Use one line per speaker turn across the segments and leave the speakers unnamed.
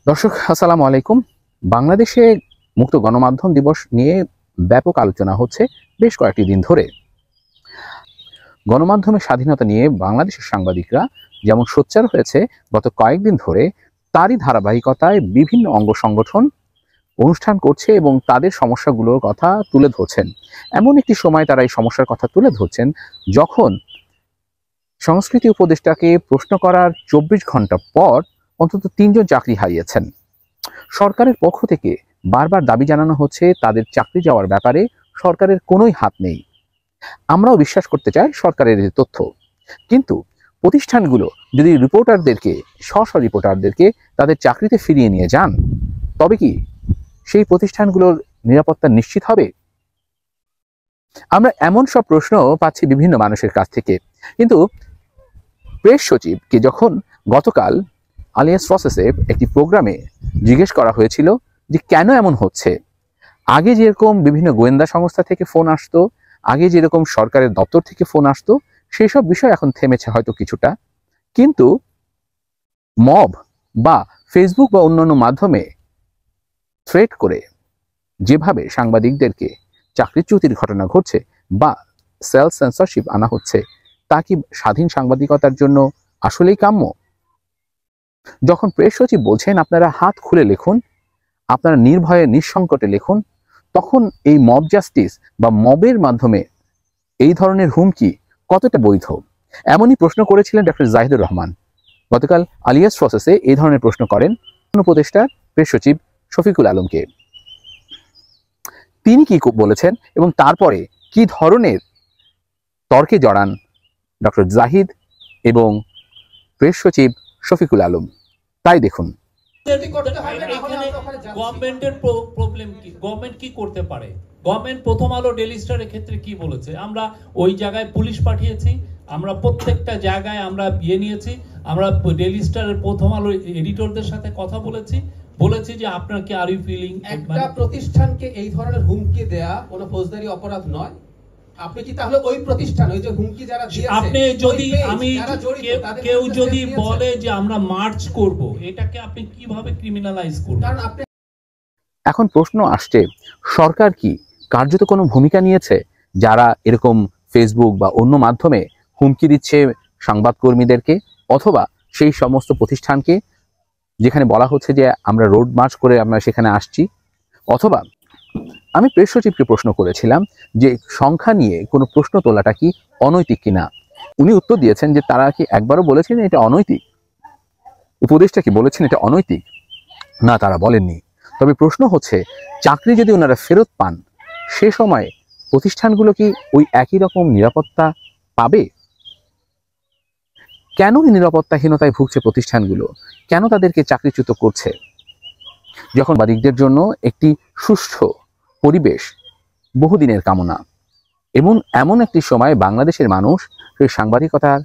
দর্শক আসসালামু আলাইকুম। বাংলাদেশে মুক্ত গণমাধ্যম দিবস নিয়ে ব্যাপক আলোচনা হচ্ছে বেশ কয়েকটি দিন ধরে। গণমাধ্যমের স্বাধীনতা নিয়ে বাংলাদেশের সাংবাদিকরা যেমন সোচ্চার হয়েছে গত কয়েকদিন ধরে, তারই ধারাবাহিকতায় বিভিন্ন অঙ্গ সংগঠন অনুষ্ঠান করছে এবং তাদের সমস্যাগুলোর কথা তুলে ধরছেন। এমন একটি সময় তারা এই সমস্যার কথা তুলে ধরছেন যখন সংস্কৃতি উপদেষ্টাকে প্রশ্ন করার ২৪ ঘন্টা পর অন্তত ৩ জন চাকরি হারিয়েছেন। সরকারের পক্ষ থেকে বারবার দাবি জানানো হচ্ছে তাদের চাকরি যাওয়ার ব্যাপারে সরকারের কোনোই হাত নেই। আমরাও বিশ্বাস করতে চাই সরকারের এই তথ্য, কিন্তু প্রতিষ্ঠানগুলো যদি রিপোর্টারদেরকে রিপোর্টারদেরকে তাদের চাকরিতে ফিরিয়ে নিয়ে যান, তবে কি সেই প্রতিষ্ঠানগুলোর নিরাপত্তা নিশ্চিত হবে? আমরা এমন সব প্রশ্ন পাচ্ছি বিভিন্ন মানুষের কাছ থেকে। কিন্তু প্রেস সচিবকে যখন গতকাল আলিয়াস প্রসেসে একটি প্রোগ্রামে জিজ্ঞেস করা হয়েছিল যে কেন এমন হচ্ছে, আগে যেরকম বিভিন্ন গোয়েন্দা সংস্থা থেকে ফোন আসতো, আগে যেরকম সরকারের দপ্তর থেকে ফোন আসতো, সেই সব বিষয় এখন থেমেছে হয়তো কিছুটা, কিন্তু মব বা ফেসবুক বা অন্যান্য মাধ্যমে থ্রেট করে যেভাবে সাংবাদিকদেরকে চাকরিচ্যুতির ঘটনা ঘটছে বা সেলফ সেন্সরশিপ আনা হচ্ছে, তা কি স্বাধীন সাংবাদিকতার জন্য আসলেই কাম্য? যখন প্রেস সচিব বলছেন আপনারা হাত খুলে লিখুন, আপনারা নির্ভয়ে নিঃসংকটে লিখুন, তখন এই মব জাস্টিস বা মবের মাধ্যমে এই ধরনের হুমকি কতটা বৈধ? এমনই প্রশ্ন করেছিলেন ডক্টর জাহিদুর রহমান। গতকাল আলিয়াস প্রসেসে এই ধরনের প্রশ্ন করেন উপদেষ্টা প্রেস সচিব শফিকুল আলমকে। তিনি কি বলেছেন এবং তারপরে কি ধরনের তর্কে জড়ান ডক্টর জাহিদ এবং প্রেস সচিব শফিকুল আলম, তাই দেখুন।
গভর্নমেন্টের প্রবলেম কি? গভর্নমেন্ট কি করতে পারে? গভর্নমেন্ট প্রথম আলো ডেইলি স্টারের ক্ষেত্রে কি বলেছে? আমরা ওই জায়গায় পুলিশ পাঠিয়েছি, আমরা প্রত্যেকটা জায়গায় আমরা নিয়েছি, আমরা ডেইলি স্টারের প্রথম আলো এডিটরদের সাথে কথা বলেছি যে আপনার কি আর ইউ ফিলিং
একটা প্রতিষ্ঠানকে এই ধরনের হুমকি দেয়া কোনো ফৌজদারি অপরাধ নয়? আপনি কি তাহলে ওই প্রতিষ্ঠান, ওই যে হুমকি যারা দিয়েছে,
আপনি যদি কেউ যদি বলে যে আমরা মার্চ করব, এটাকে আপনি কিভাবে ক্রিমিনালাইজ করবেন?
কারণ আপনি
এখন প্রশ্ন আসছে, সরকার কি কার্যত কোনো ভূমিকা নিয়েছে যারা এরকম ফেসবুক বা অন্য মাধ্যমে হুমকি দিচ্ছে সংবাদকর্মীদেরকে, অথবা সেই সমস্ত প্রতিষ্ঠানকে যেখানে বলা হচ্ছে যে আমরা রোড মার্চ করে আমরা সেখানে আসছি? অথবা আমি প্রেস সচিবকে প্রশ্ন করেছিলাম যে সংখ্যা নিয়ে কোনো প্রশ্ন তোলাটা কি অনৈতিক কিনা। উনি উত্তর দিয়েছেন যে তারা কি একবারও বলেছেন এটা অনৈতিক? উপদেষ্টা কি বলেছেন এটা অনৈতিক? না, তারা বলেননি। তবে প্রশ্ন হচ্ছে, চাকরি যদি ওনারা ফেরত পান, সে সময় প্রতিষ্ঠানগুলো কি ওই একই রকম নিরাপত্তা পাবে? কেন নিরাপত্তাহীনতায় ভুগছে প্রতিষ্ঠানগুলো? কেন তাদেরকে চাকরিচ্যুত করছে? যখন সাংবাদিকদের জন্য একটি সুষ্ঠু পরিবেশ বহুদিনের কামনা, এবং এমন একটি সময় বাংলাদেশের মানুষ সেই সাংবাদিকতার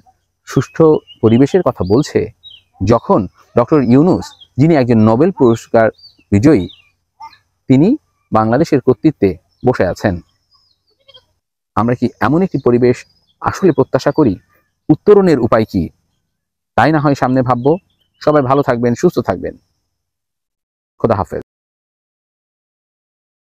সুষ্ঠু পরিবেশের কথা বলছে, যখন ডক্টর ইউনূস, যিনি একজন নোবেল পুরস্কার বিজয়ী, তিনি বাংলাদেশের কর্তৃত্বে বসে আছেন। আমরা কি এমন একটি পরিবেশ আসলে প্রত্যাশা করি? উত্তরণের উপায় কি, তাই না হয় সামনে ভাববো। সবাই ভালো থাকবেন, সুস্থ থাকবেন। খোদা হাফেজ।